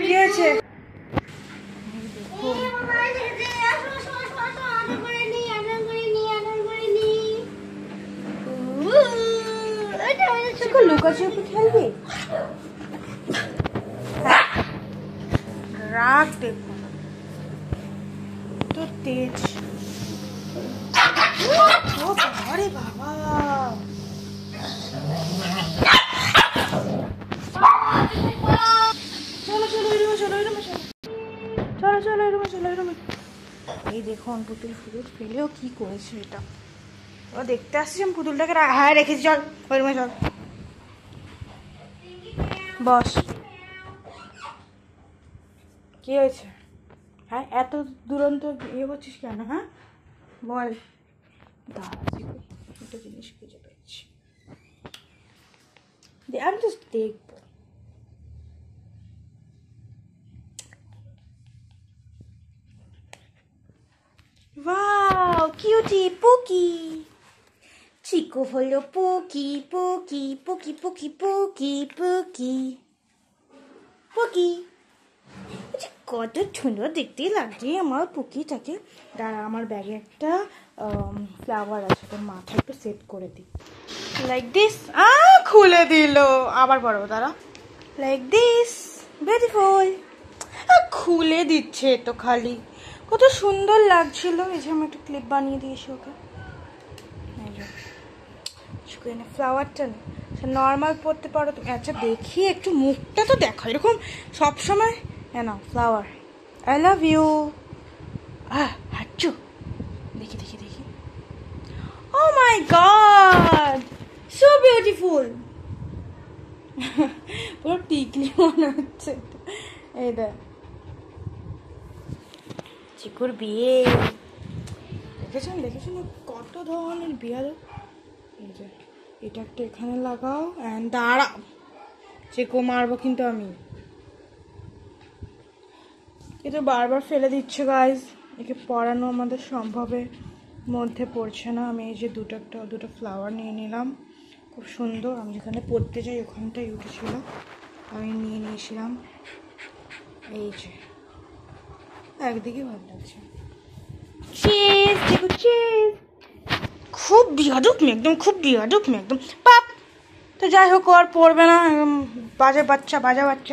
কি হয়েছে? লুকাচুপি খেলবি? রাগ দেখুন তো তেজ। ও বাবারে বাবা, চলো চলো এই রুমে, চলো এই রুমে, চলো চলো এই রুমে, চলো এই রুমে। এই দেখুন পুতুল ফুতুল ফেলেও কি করেছে এটা। ও দেখতে আসছি আমি পুতুলটাকে। হ্যাঁ রেখেছি, চল ওই রুমে চল। বস। কি হয়েছে? হ্যাঁ এত দুরন্ত ইয়ে করছিস কেন? হ্যাঁ বল। দাঁড়াচ্ছি, একটা জিনিস খুঁজে পেয়েছি, আমি জাস্ট দেখবো। Wow cutie পুকি। চিকু হলো পুকি পুকি পুকি পুকি পুকি পুকি পুকি। কত সুন্দর দেখতে লাগছে আমার পুকিটাকে। দাঁড়া, আমার ব্যাগে একটা ফ্লাওয়ার আছে, তোর মাথায় একটু সেট করে দিই। Like this. খুলে দিল, আবার বড়। দাঁড়া, লাইক দিস, বিউটিফুল। খুলে দিচ্ছে তো খালি, কত সুন্দর লাগছিল। এই যে আমি একটা ক্লিপ বানিয়ে দিয়েছি ওকে। ফ্লাওয়ারটা না, নর্মাল পরতে পারো তুমি। আচ্ছা দেখি একটু মুখটা তো দেখো, এরকম সবসময়। হ্যাঁ না ফ্লাওয়ার, আই লাভ ইউ। হাঁচু, দেখি দেখি দেখি। ও মাই গড, সো বিউটিফুল। পুরো টিকলি মনে হচ্ছে। এই দেখ, চিকুর বিয়ে। দেখেছেন দেখেছেন কত ধরনের বিয়ে। এই যে এটা একটা এখানে লাগাও। অ্যান্ড দাঁড়া, চিকু মারবো কিন্তু আমি। কিন্তু বারবার ফেলে দিচ্ছে গাইজ, একে পরানো আমাদের সম্ভবের মধ্যে পড়ছে না। আমি এই যে দুটো ফ্লাওয়ার নিয়ে নিলাম, খুব সুন্দর। আমি যেখানে পড়তে যাই ওখানটাই উঠেছিল, আমি নিয়ে নিয়েছিলাম। এই যে একদিকে ভালো লাগছে। চিজ চিকু চিজ। খুব বিয়াদব মেয়ে একদম, খুব বিয়াদব মেয়ে একদম। পাপ। তো যাই হোক, আর পড়বে না, একদম বাজে বাচ্চা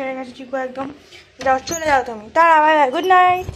হয়ে গেছে চিকু একদম। যাও চলে যাও তুমি, তারা গুড নাইট।